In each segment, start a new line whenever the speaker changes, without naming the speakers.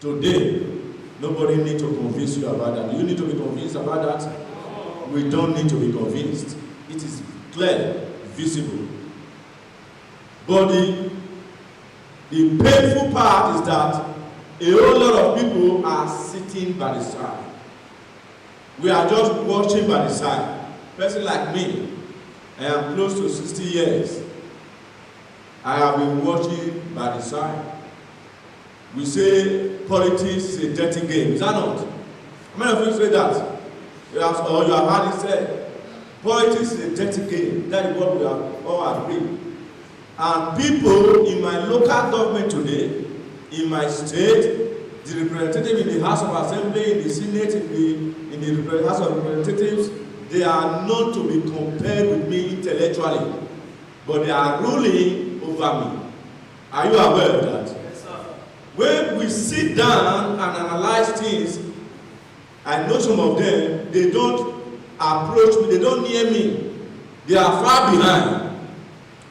Today, nobody needs to convince you about that. You need to be convinced about that. We don't need to be convinced. It is clear, visible. But the painful part is that a whole lot of people are sitting by the side. We are just watching by the side. A person like me, I am close to 60 years. I have been watching by the side. We say politics is a dirty game. Is that not? How many of you say that? You have heard it said. Politics is a dirty game. That is what we have all agreed. And people in my local government today, in my state, the representative in the House of Assembly, in the Senate, in the House of Representatives, they are not to be compared with me intellectually, but they are ruling over me. Are you aware of that?
Yes, sir.
When we sit down and analyze things, I know some of them, they don't approach me, they don't near me. They are far behind.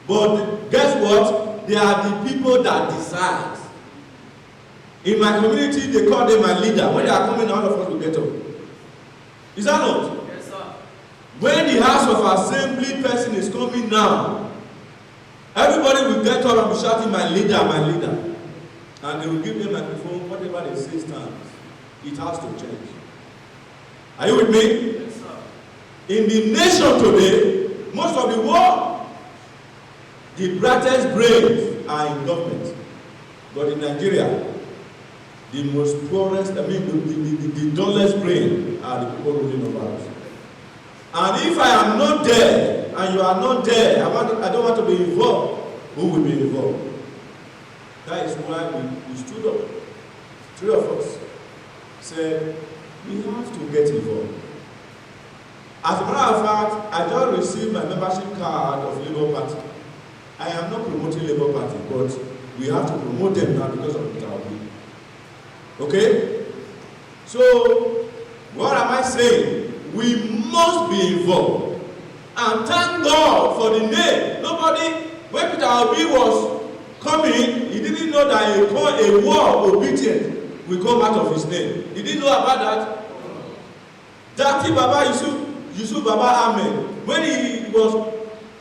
But guess what? They are the people that decide. In my community, they call them my leader. When they are coming, all of us will get up. Is that not?
Yes, sir.
When the House of Assembly person is coming now, everybody will get up and be shouting, my leader, my leader. And they will give me a microphone, whatever they say stands. It has to change. Are you with me?
Yes, sir.
In the nation today, most of the world, the brightest brains are in government. But in Nigeria, the most poorest, the dullest brain are the people ruling over us. And if I am not there, and you are not there, I don't want to be involved. Who will be involved? That is why we stood up. 3 of us said, we have to get involved. As a matter of fact, I just received my membership card of Labour Party. I am not promoting Labour Party, but we have to promote them now because of Peter Obi. Okay? So, what am I saying? We must be involved. And thank God for the name. Nobody, when Peter Obi was coming, he didn't know that a war of obedience will come out of his name. He didn't know about that. Dati Baba Yusuf Baba Ahmed, when he was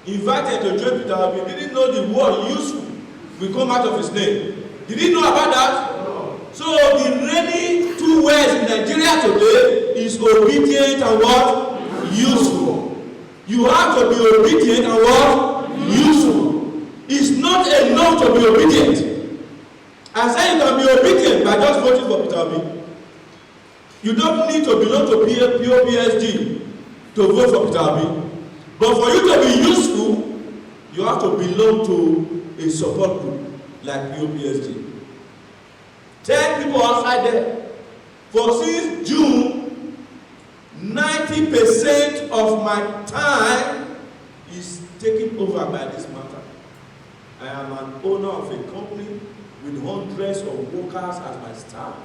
invited to join Peter Obi, he didn't know the word Yusuf will come out of his name. Did he know about that? So the reigning 2 words in Nigeria today is obedient and what? Useful. You have to be obedient and what? Useful. It's not enough to be obedient. I say you can be obedient by just voting for Peter Obi. You don't need to belong to POPSG to vote for Peter Obi. But for you to be useful, you have to belong to a support group like POPSG. 10 people outside there. For since June, 90% of my time is taken over by this matter. I am an owner of a company with hundreds of workers as my staff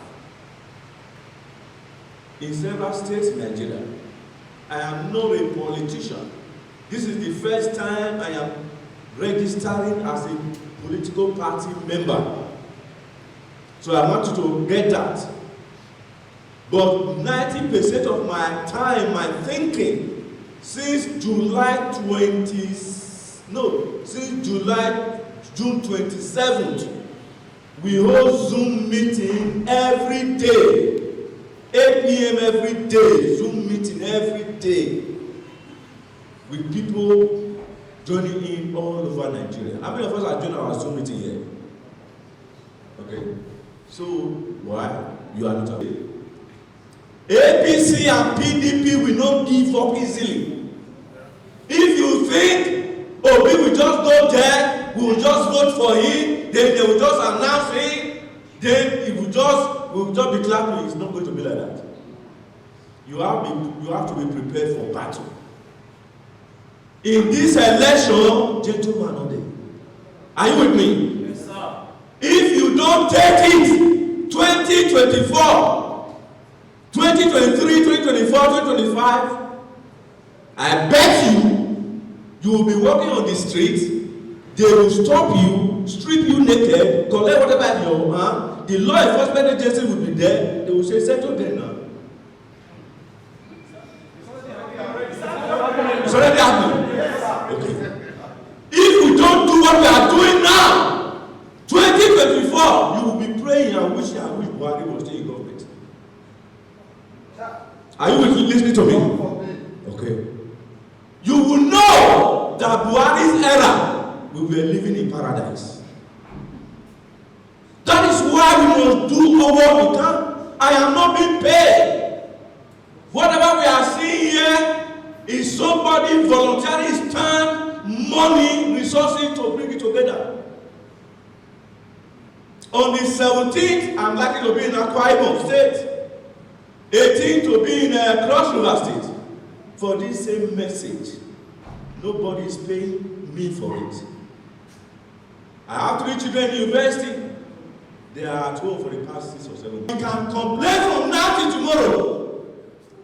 in several states in Nigeria. I am not a politician. This is the first time I am registering as a political party member. So I want you to get that. But 90% of my time, my thinking, since June 27th, we hold Zoom meeting every day. 8 p.m. every day, Zoom meeting every day. With people joining in all over Nigeria. How many of us are joining our Zoom meeting here? Okay. So, why? You are not aware. APC and PDP will not give up easily. If you think, oh, we will just go there, we will just vote for him, then they will just announce him, then we will just be clapping. It's not going to be like that. You have to be prepared for battle. In this election, gentlemen, are they? Are you with me?
Yes, sir.
If you don't take it, 2024, 2023, 2024, 2025, I bet you will be walking on the street, they will stop you, strip you naked, collect whatever in your hand, the law enforcement agency will be there. They will say, settle them now. It's already happening. Okay. If we don't do what we are doing now, 2024, you will be praying and wishing Buhari will stay in government. Are you listening to me? Okay. You will know that Buhari's era, we were living in paradise. That is why we must do what we can. I am not being paid. Whatever we are seeing here is somebody voluntarily spend money, resources to bring it together. On the 17th, I'm likely to be in Akwa Ibom State. 18th to be in Cross River State. For this same message, nobody is paying me for it. I have 3 children in university. They are at home for the past 6 or 7 months. We can complain from now till tomorrow.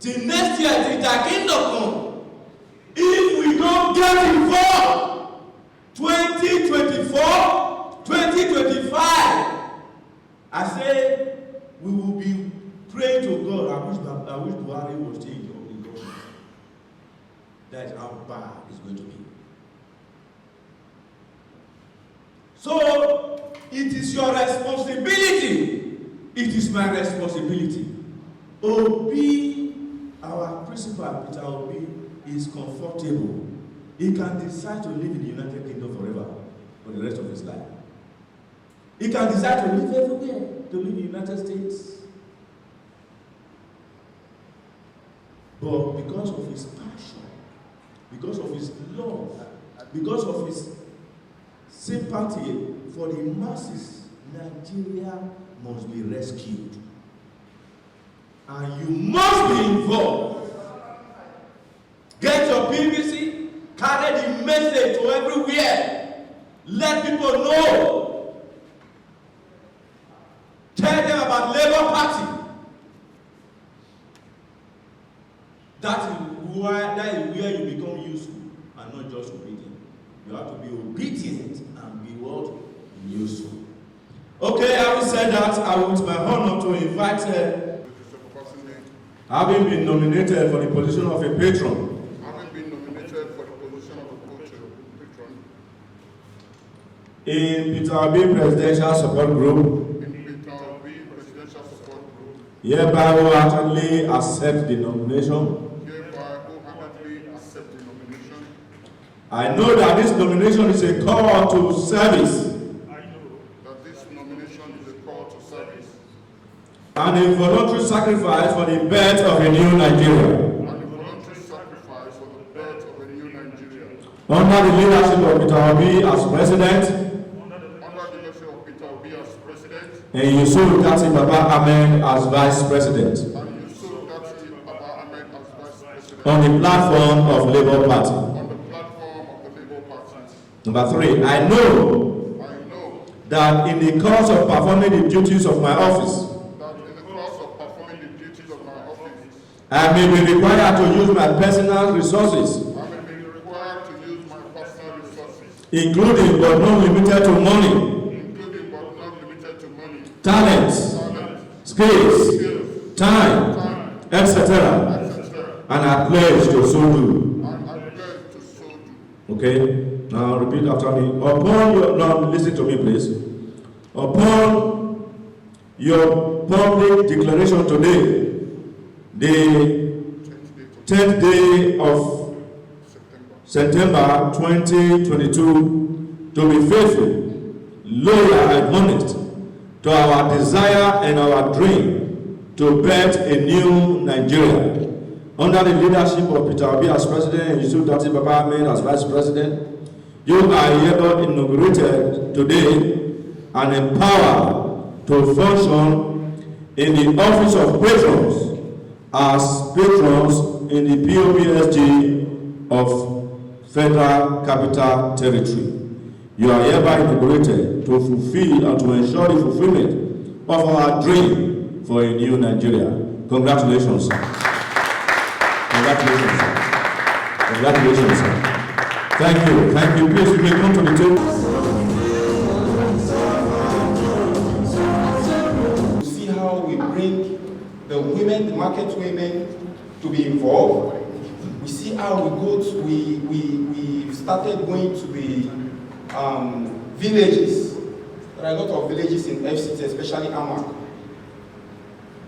Till next year, till the kingdom come. If we don't get involved, 2024, 2025, I say we will be praying to God. I wish Buhari was still in government. That is how bad it's going to be. So, it is your responsibility. It is my responsibility. Obi, our principal, Peter Obi, is comfortable. He can decide to live in the United Kingdom forever for the rest of his life. He can decide to live everywhere, to live in the United States. But because of his passion, because of his love, because of his sympathy for the masses, Nigeria must be rescued. And you must be involved. Get your PVC, carry the message to everywhere. Let people know. Tell them about Labour Party. That is where you become useful and not just obedient. You have to be obedient and be what? Useful. Okay, having said that, I would my honor to invite having been nominated for the position of a patron.
Having been nominated for the position of a patron.
In Peter Obi Presidential Support Group.
In Peter Obi Presidential Support Group.
Hereby wholeheartedly accept the nomination. I know that this nomination is a call to service.
I know that this nomination is a call to service.
And a voluntary sacrifice for the birth of a new Nigeria.
And a voluntary sacrifice for the birth of a new Nigeria.
Under the leadership of Peter Obi as president.
Under the leadership of Peter Obi as president.
And Yusuf Dati Baba Ahmed as vice president.
And Yusuf Dati Baba Ahmed as vice president.
On the platform of Labour Party. Number 3, I know that in the course of performing the duties of my office, I may be required to use my personal resources, including but not limited to money, talents, skills, time, etc. And I pledge to so do. Okay? Now repeat after me. Now listen to me please. Upon your public declaration today, the 10th day of September 2022, to be faithful, loyal and honest to our desire and our dream to birth a new Nigeria. Under the leadership of Peter Obi as president and Yusuf Dati Baba Ahmed as vice president, you are hereby inaugurated today and empowered to function in the office of patrons as patrons in the POPSG of Federal Capital Territory. You are hereby inaugurated to fulfill and to ensure the fulfillment of our dream for a new Nigeria. Congratulations, sir. Congratulations, sir. Congratulations, sir. Thank you. Thank you. Please, you may come to the table.
women, the market women, to be involved. We see how we go to, we started going to the villages. There are a lot of villages in FCT, especially Amak,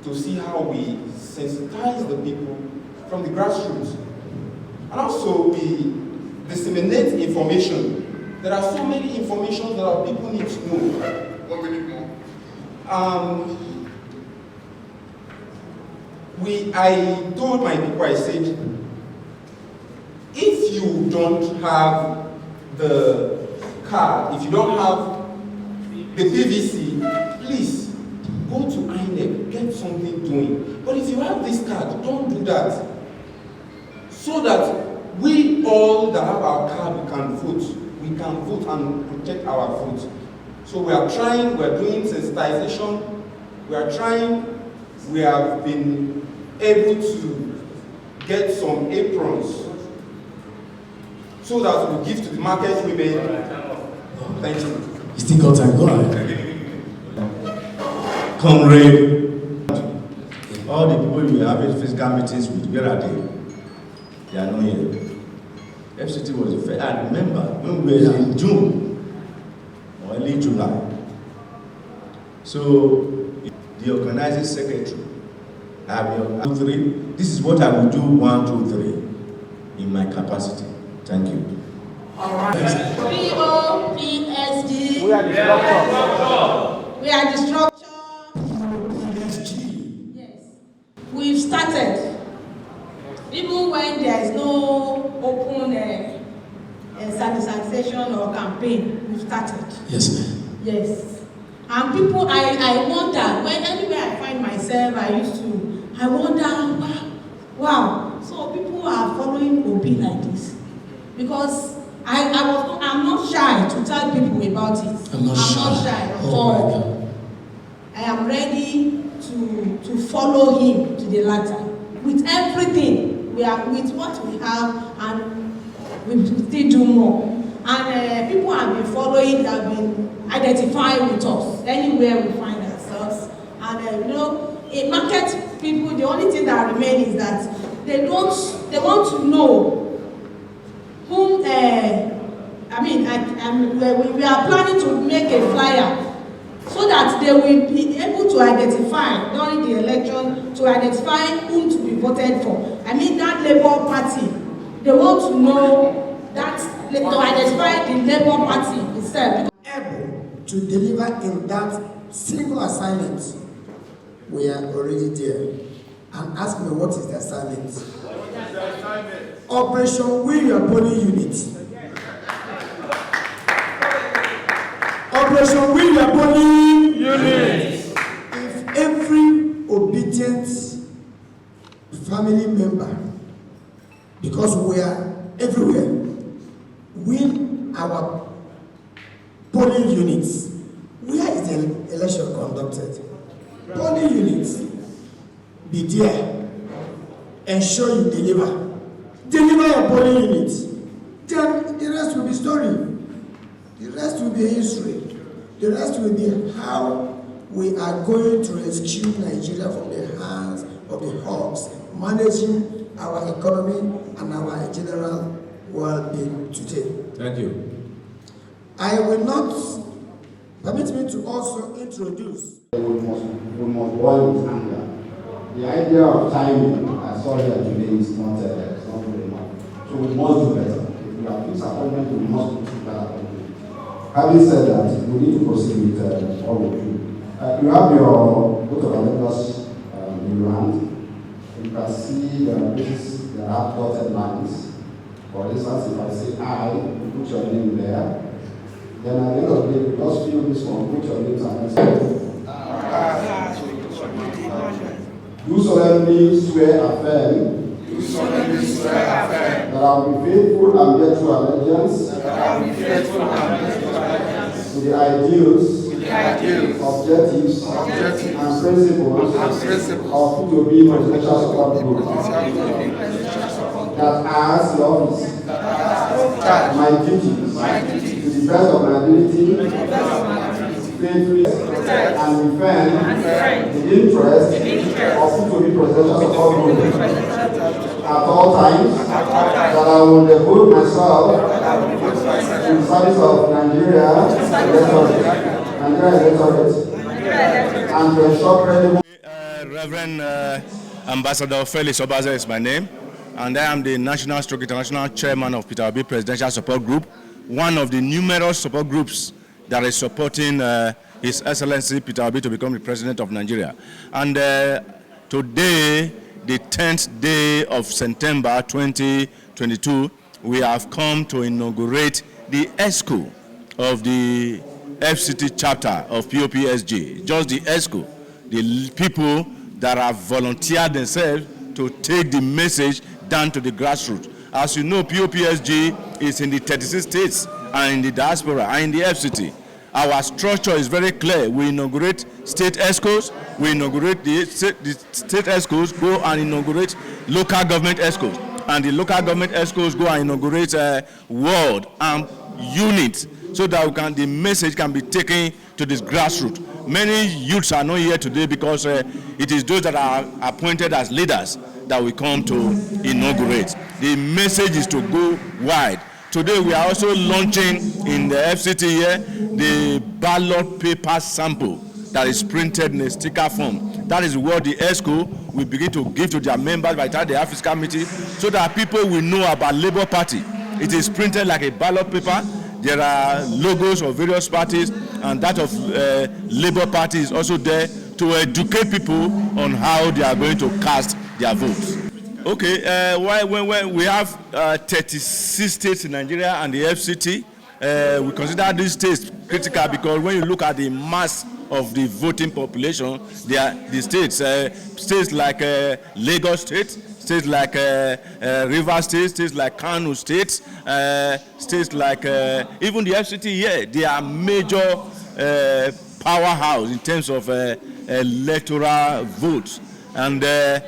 to see how we sensitize the people from the grassroots. And also we disseminate information. There are so many information that our people need to know.
1 minute more.
I told my people, I said, if you don't have the card, if you don't have the PVC, please go to INEC, get something doing. But if you have this card, don't do that. So that we all that have our card, we can vote and protect our vote. So we are trying, we are doing sensitization, we are trying, we have been able to get some aprons so that we give to the market women. Thank you.
You still got time, go ahead.
Comrade, all the people you have physical meetings with, where are they? They are not here. FCT was the first. I remember when we were in June or early July. So the organizing secretary, I will 3. This is what I will do 1, 2, 3 in my capacity. Thank you.
All right. POPSG.
We are the structure.
We are the structure. Yes. We've started. Even when there is no open sensitization or campaign, we've started.
Yes, ma'am.
Yes. And people, I wonder, when anywhere I find myself, I wonder, wow. So people are following OP like this. Because I'm not shy to tell people about it.
I'm not shy
at all. I am ready to follow him to the latter. With everything, we are with what we have, and we still do more. And people have been following, have been identifying with us anywhere we find ourselves. And in market people, the only thing that remains is that they want to know whom. We are planning to make a flyer so that they will be able to identify during the election, to identify whom to be voted for. That Labour Party, they want to know that, to identify the Labour Party itself.
Able to deliver in that single assignment, we are already there. And ask me, what is the assignment? Operation Win Your Polling Unit. Operation Win Your Polling Unit. If every obedient family member, because we are everywhere, win our polling units. Where is the election conducted? Polling units. Be there. Ensure you deliver. Deliver your polling units. Then the rest will be story. The rest will be history. The rest will be how we are going to rescue Nigeria from the hands of the hawks, managing our economy and our general well-being today.
Thank you.
I will not permit me to also introduce.
We must boil with anger. The idea of timing, I saw here today, is not good enough. So we must do better. If we have fixed appointment, we must do better appointment. Having said that, we need to proceed with what we do. You have your book of electors in your hand. You can see the places that have dotted lines. For instance, if I say I, you put your name there. Then at the end of the day, you just fill this one, put your names and then do solemnly swear affirm.
Do solemnly swear affirm.
That I will be faithful and bear true allegiance.
That I will be faithful and bear true allegiance.
To the ideals. Objectives. And principles. Of PDP presidential support group. That as the office. My duties. To the best of my ability. faithfully and defend the interests of POP presidential support group at all times, that I will devote myself to the service of Nigeria electorate, and to ensure credible.
Reverend Ambassador Felix Obaze is my name, and I am the National Stroke International Chairman of Peter Obi Presidential Support Group, one of the numerous support groups that is supporting His Excellency Peter Obi to become the President of Nigeria. And today, the 10th day of September 2022, we have come to inaugurate the ESCO of the FCT chapter of POPSG, just the ESCO, the people that have volunteered themselves to take the message down to the grassroots. As you know, POPSG is in the 36 states and in the diaspora and in the FCT. Our structure is very clear. We inaugurate state ESCOs, we inaugurate the state ESCOs, go and inaugurate local government ESCOs, and the local government ESCOs go and inaugurate ward and units, so that the message can be taken to this grassroots. Many youths are not here today because it is those that are appointed as leaders that we come to inaugurate. The message is to go wide. Today we are also launching in the FCT here the ballot paper sample that is printed in a sticker form. That is what the ESCO will begin to give to their members by the time they have fiscal meeting, so that people will know about Labour Party. It is printed like a ballot paper. There are logos of various parties, and that of Labour Party is also there to educate people on how they are going to cast their votes. Okay, when we have 36 states in Nigeria and the FCT, we consider these states critical because when you look at the mass of the voting population, the states like Lagos State, states like Rivers State, states like Kano State, states like even the FCT here, they are major powerhouse in terms of electoral votes. And the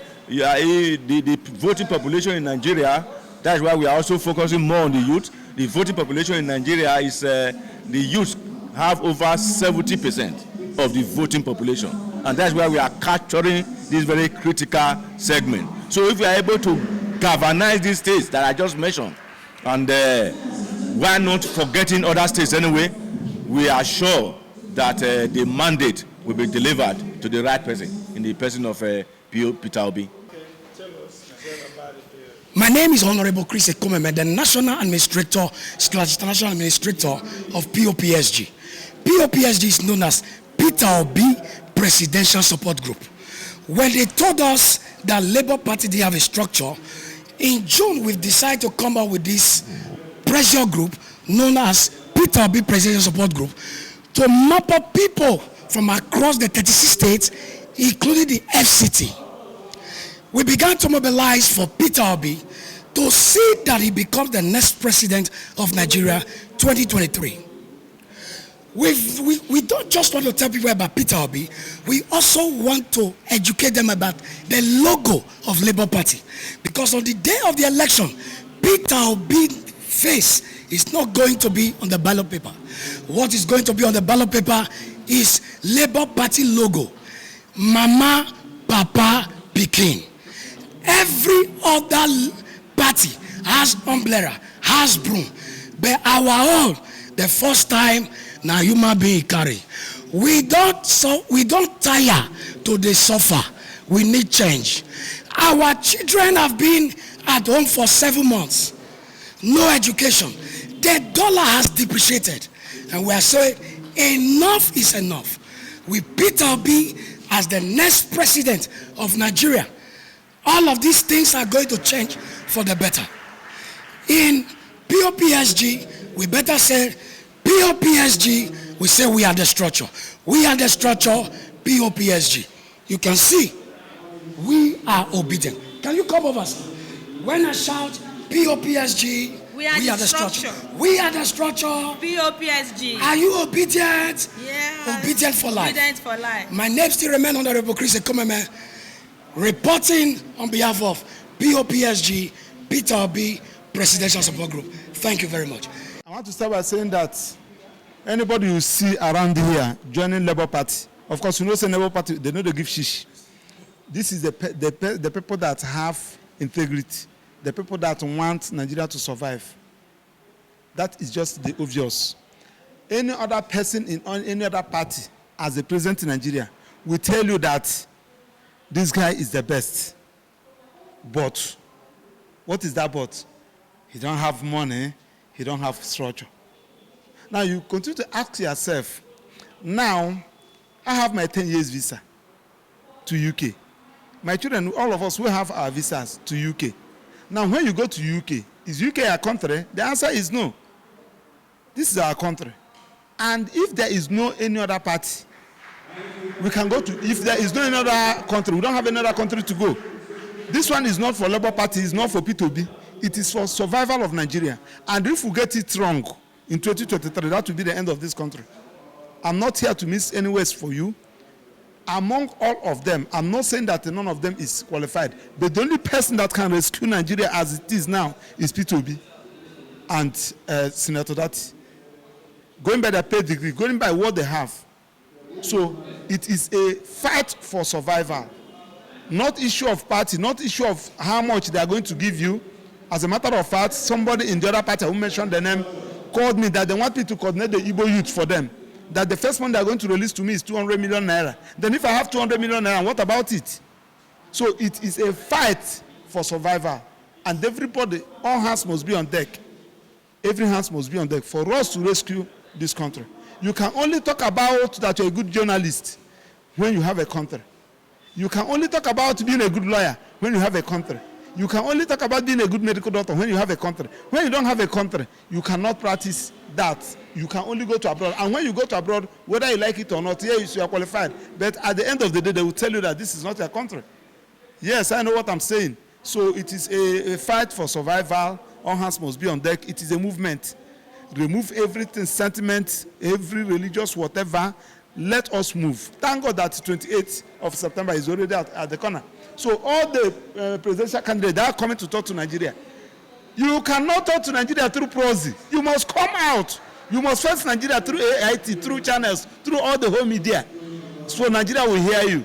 voting population in Nigeria, that's why we are also focusing more on the youth. The voting population in Nigeria is, the youth have over 70% of the voting population. And that's why we are capturing this very critical segment. So if we are able to galvanize these states that I just mentioned, and why not forgetting other states anyway, we are sure that the mandate will be delivered to the right person, in the person of Peter Obi.
My name is Honorable Chris Ekomeme, the National Administrator / International Administrator of POPSG. POPSG is known as Peter Obi Presidential Support Group. When they told us that Labour Party didn't have a structure, in June we've decided to come up with this pressure group known as Peter Obi Presidential Support Group to map up people from across the 36 states, including the FCT. We began to mobilize for Peter Obi to see that he becomes the next president of Nigeria 2023. We don't just want to tell people about Peter Obi, we also want to educate them about the logo of Labour Party. Because on the day of the election, Peter Obi's face is not going to be on the ballot paper. What is going to be on the ballot paper is Labour Party logo. Mama, Papa, Pikin. Every other party has umbrella, has broom, but our own, the first time, now human being carry. We don't tire to the suffer. We need change. Our children have been at home for 7 months. No education. The dollar has depreciated, and we are saying enough is enough. With Peter Obi as the next president of Nigeria, all of these things are going to change for the better. In POPSG, we better say POPSG, we say we are the structure. We are the structure, POPSG. You can see, we are obedient. Can you come over? When I shout POPSG, we are the structure. We are the structure.
POPSG.
Are you obedient?
Yeah.
Obedient for life.
Obedient for life.
My name still remains Honorable Chris Ekomeme, reporting on behalf of POPSG, Peter Obi Presidential Support Group. Thank you very much.
I want to start by saying that Anybody you see around here joining Labour Party, of course, you know, say Labour Party, they know they give shish. This is the people that have integrity, the people that want Nigeria to survive. That is just the obvious. Any other person in any other party as a president in Nigeria will tell you that this guy is the best. But what is that but? He don't have money, he don't have structure. Now you continue to ask yourself, now I have my 10 years visa to UK. My children, all of us will have our visas to UK. Now when you go to UK, is UK a country? The answer is no. This is our country. And if there is no any other party, we can go to, if there is no any other country, we don't have any other country to go. This one is not for Labour Party, it's not for P2B. It is for survival of Nigeria. And if we get it wrong in 2023, that will be the end of this country. I'm not here to miss any words for you. Among all of them, I'm not saying that none of them is qualified, but the only person that can rescue Nigeria as it is now is P2B and Senator Dati. Going by their pedigree, going by what they have. So it is a fight for survival. Not issue of party, not issue of how much they are going to give you. As a matter of fact, somebody in the other party who mentioned the name called me that they want me to coordinate the Igbo youth for them. That the first one they are going to release to me is 200 million naira. Then if I have 200 million naira, what about it? So it is a fight for survival. And everybody, all hands must be on deck. Every hands must be on deck for us to rescue this country. You can only talk about that you're a good journalist when you have a country. You can only talk about being a good lawyer when you have a country. You can only talk about being a good medical doctor when you have a country. When you don't have a country, you cannot practice that. You can only go to abroad. And when you go to abroad, whether you like it or not, yes, you are qualified. But at the end of the day, they will tell you that this is not your country. Yes, I know what I'm saying. So it is a fight for survival. All hands must be on deck. It is a movement. Remove everything, sentiment, every religious whatever. Let us move. Thank God that 28th of September is already at the corner. So all the presidential candidates that are coming to talk to Nigeria, you cannot talk to Nigeria through proxy. You must come out. You must face Nigeria through AIT, through channels, through all the whole media. So Nigeria will hear you.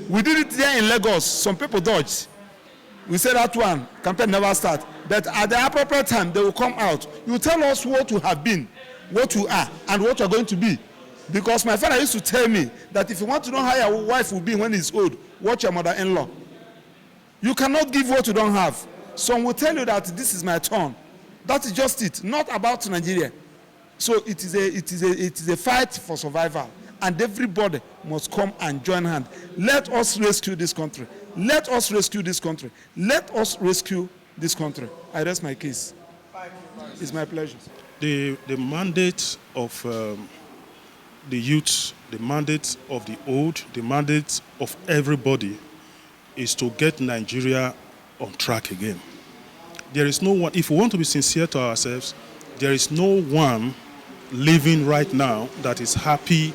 We did it there in Lagos. Some people dodged. We said that one, campaign never start. But at the appropriate time, they will come out. You tell us what you have been, what you are, and what you are going to be. Because my father used to tell me that if you want to know how your wife will be when he's old, watch your mother-in-law. You cannot give what you don't have. Some will tell you that this is my turn. That is just it, not about Nigeria. So it is a fight for survival. And everybody must come and join hands. Let us rescue this country. Let us rescue this country. Let us rescue this country. I rest my case. It's my pleasure.
The mandate of the youth, the mandate of the old, the mandate of everybody is to get Nigeria on track again. There is no one, if we want to be sincere to ourselves, there is no one living right now that is happy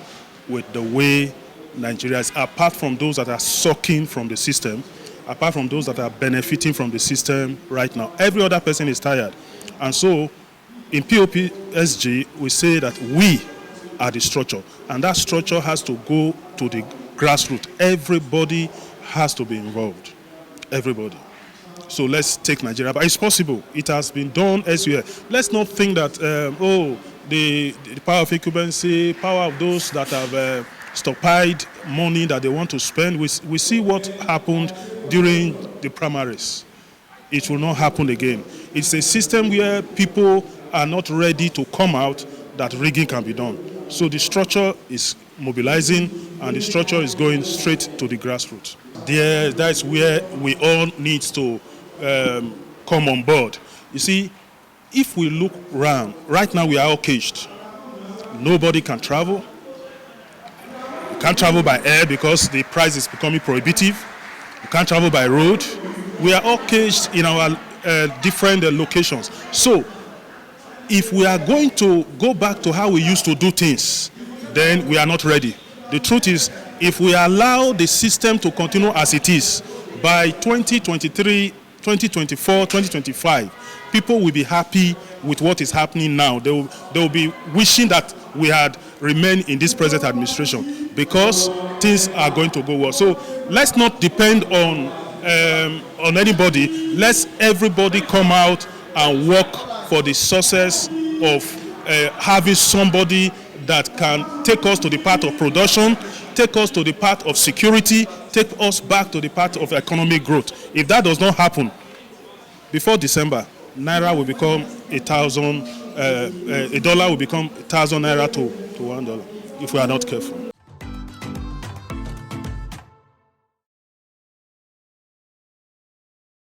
with the way Nigeria is, apart from those that are sucking from the system, apart from those that are benefiting from the system right now. Every other person is tired. And so in POPSG, we say that we are the structure. And that structure has to go to the grassroots. Everybody has to be involved. Everybody. So let's take Nigeria. But it's possible. It has been done elsewhere. Let's not think that, the power of incumbency, power of those that have stockpiled money that they want to spend. We see what happened during the primaries. It will not happen again. It's a system where people are not ready to come out that rigging can be done. So the structure is mobilizing and the structure is going straight to the grassroots. That's where we all need to come on board. You see, if we look around, right now we are all caged. Nobody can travel. You can't travel by air because the price is becoming prohibitive. You can't travel by road. We are all caged in our different locations. So, if we are going to go back to how we used to do things, then we are not ready. The truth is, if we allow the system to continue as it is, by 2023, 2024, 2025, people will be happy with what is happening now. They will be wishing that we had remained in this present administration, because things are going to go well. So let's not depend on anybody. Let's everybody come out and work for the success of having somebody that can take us to the path of production, take us to the path of security, take us back to the path of economic growth. If that does not happen before December, naira will become a dollar will become 1,000 naira to $1 if we are not careful.